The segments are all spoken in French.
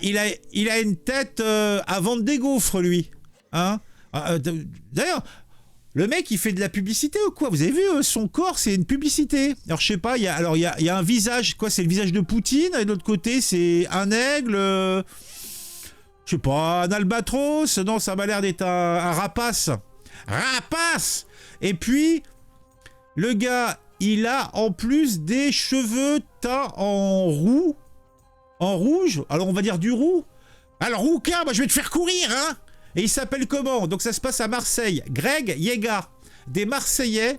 Il a une tête à vendre des gaufres, lui. Hein. D'ailleurs, le mec, il fait de la publicité ou quoi? Vous avez vu, son corps, c'est une publicité. Alors, je sais pas, il y a un visage, quoi, c'est le visage de Poutine, et de l'autre côté, c'est un aigle, je sais pas, un albatros. Non, ça m'a l'air d'être un rapace. Rapace! Et puis, le gars, il a en plus des cheveux teints en roux. En rouge, alors on va dire du roux. Alors rouquin, bah, je vais te faire courir, hein. Et il s'appelle comment? Donc ça se passe à Marseille. Greg Yega, des Marseillais.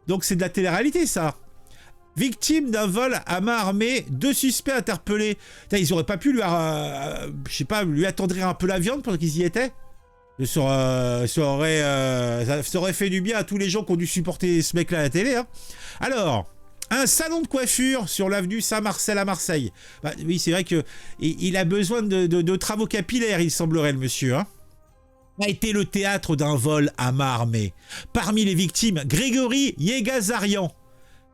Donc c'est de la télé-réalité, ça. Victime d'un vol à main armée, 2 suspects interpellés. Putain, ils auraient pas pu lui, je sais pas, lui attendrir un peu la viande pendant qu'ils y étaient. Ça aurait fait du bien à tous les gens qui ont dû supporter ce mec-là à la télé, hein. Alors... un salon de coiffure sur l'avenue Saint-Marcel à Marseille. Bah, oui, c'est vrai qu'il a besoin de travaux capillaires, il semblerait, le monsieur. Hein. A été le théâtre d'un vol à main armée. Parmi les victimes, Grégory Yegazarian.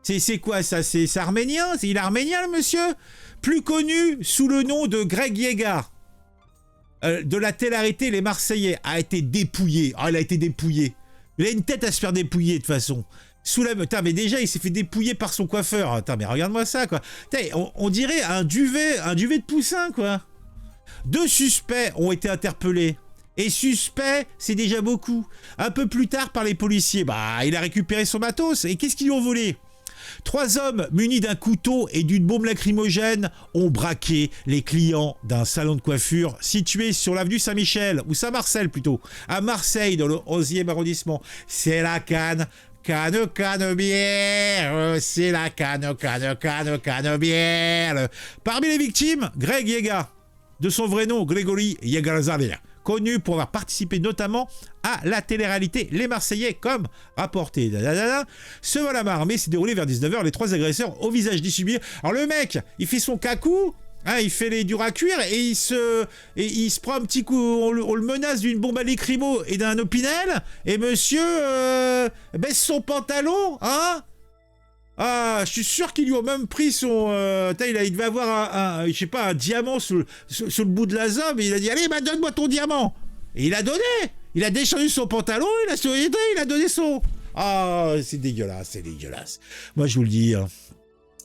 C'est quoi ça? C'est arménien? Il est arménien, le monsieur? Plus connu sous le nom de Greg Yega. De la télé-réalité Les Marseillais. A été dépouillé. Ah, il a été dépouillé. Il a une tête à se faire dépouiller, de toute façon. Sous la... Putain, mais déjà, il s'est fait dépouiller par son coiffeur. Putain, mais regarde-moi ça, quoi. Putain, on dirait un duvet de poussin, quoi. 2 suspects ont été interpellés. Et suspect, c'est déjà beaucoup. Un peu plus tard, par les policiers, bah, il a récupéré son matos. Et qu'est-ce qu'ils lui ont volé? 3 hommes munis d'un couteau et d'une bombe lacrymogène ont braqué les clients d'un salon de coiffure situé sur l'avenue Saint-Michel, ou Saint-Marcel plutôt, à Marseille, dans le 11e arrondissement. C'est la canne. Canne bière, c'est la canne bière. Parmi les victimes, Greg Yega, de son vrai nom Grégory Yegazarian, connu pour avoir participé notamment à la télé-réalité Les Marseillais, comme rapporté. Ce vol à main armée s'est déroulé vers 19h, les 3 agresseurs au visage dissimulé. Alors le mec, il fait son cacou. Hein, il fait les durs à cuire et il se prend un petit coup, on le menace d'une bombe à lacrymo et d'un opinel, et monsieur baisse son pantalon, hein. Ah, je suis sûr qu'ils lui ont même pris son... il devait avoir je sais pas, un diamant sur le bout de la zob, et il a dit, allez, bah, donne-moi ton diamant. Et il a donné. Il a descendu son pantalon, il a sourié, il a donné son... Ah, c'est dégueulasse, c'est dégueulasse. Moi, je vous le dis, hein.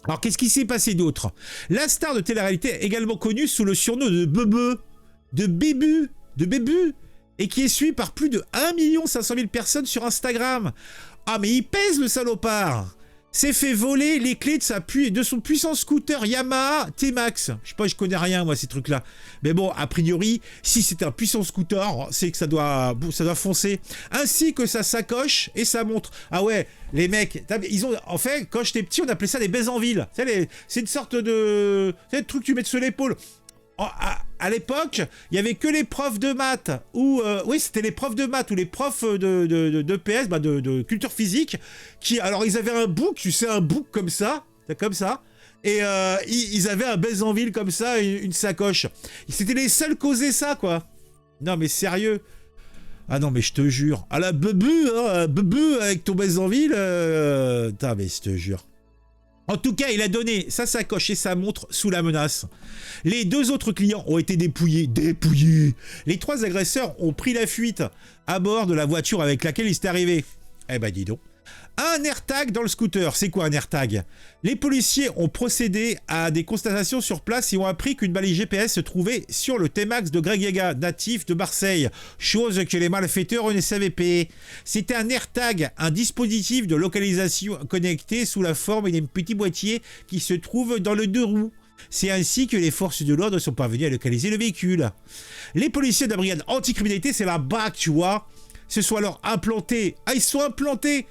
Alors, qu'est-ce qui s'est passé d'autre? La star de télé-réalité, également connue sous le surnom de Bébu, et qui est suivi par plus de 1 500 000 personnes sur Instagram. Ah, mais il pèse, le salopard! S'est fait voler les clés de son puissant scooter Yamaha T-Max. Je sais pas, je connais rien, moi, ces trucs-là. Mais bon, a priori, si c'est un puissant scooter, c'est que ça doit foncer. Ainsi que sa sacoche et sa montre. Ah ouais, les mecs, ils ont... En fait, quand j'étais petit, on appelait ça des baises en ville. C'est une sorte de... C'est le truc que tu mets sur l'épaule. À l'époque, il y avait que les profs de maths ou oui, c'était les profs de maths ou les profs de PS, bah de culture physique, qui, alors ils avaient un book, tu sais, un book comme ça, et ils avaient un baise en ville comme ça, une sacoche. C'était les seuls qui osaient ça, quoi. Non mais sérieux. Ah non mais je te jure. Ah la bebu, hein, bebu avec ton baise en ville, putain mais je te jure. En tout cas, il a donné sa sacoche et sa montre sous la menace. Les 2 autres clients ont été dépouillés. Les 3 agresseurs ont pris la fuite à bord de la voiture avec laquelle ils étaient arrivés. Eh ben dis donc. Un AirTag dans le scooter. C'est quoi un AirTag? Les policiers ont procédé à des constatations sur place et ont appris qu'une balise GPS se trouvait sur le T-Max de Greg Yega, natif de Marseille. Chose que les malfaiteurs ne savaient pas. C'était un AirTag, un dispositif de localisation connecté sous la forme d'un petit boîtier qui se trouve dans le 2 roues. C'est ainsi que les forces de l'ordre sont parvenues à localiser le véhicule. Les policiers de la brigade anticriminalité, c'est la BAC, tu vois, se sont alors implantés. Ah, ils sont implantés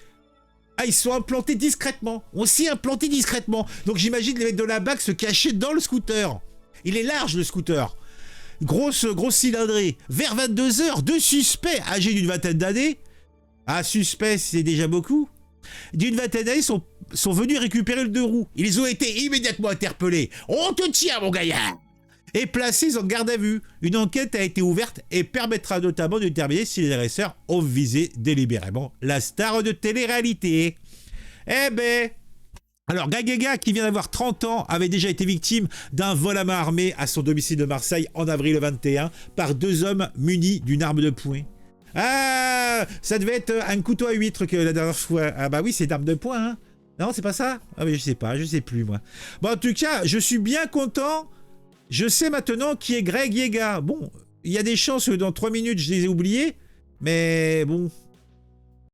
discrètement. On s'y implanté discrètement. Donc j'imagine les mecs de la BAC se cacher dans le scooter. Il est large, le scooter. Grosse cylindrée. Vers 22h, 2 suspects âgés d'une vingtaine d'années. Ah, suspects, c'est déjà beaucoup. D'une vingtaine d'années sont venus récupérer le 2 roues. Ils ont été immédiatement interpellés. On te tient, mon gaillard! Et placés en garde à vue. Une enquête a été ouverte et permettra notamment de déterminer si les agresseurs ont visé délibérément la star de télé-réalité. Eh ben, Alors, Greg, qui vient d'avoir 30 ans, avait déjà été victime d'un vol à main armée à son domicile de Marseille en avril 21 par 2 hommes munis d'une arme de poing. Ah, ça devait être un couteau à huître que la dernière fois. Ah bah oui, c'est une arme de poing, hein. Non, c'est pas ça? Ah mais je sais plus moi. Bon, en tout cas, je suis bien content. Je sais maintenant qui est Greg Yega. Bon, il y a des chances que dans 3 minutes, je les ai oubliés. Mais bon,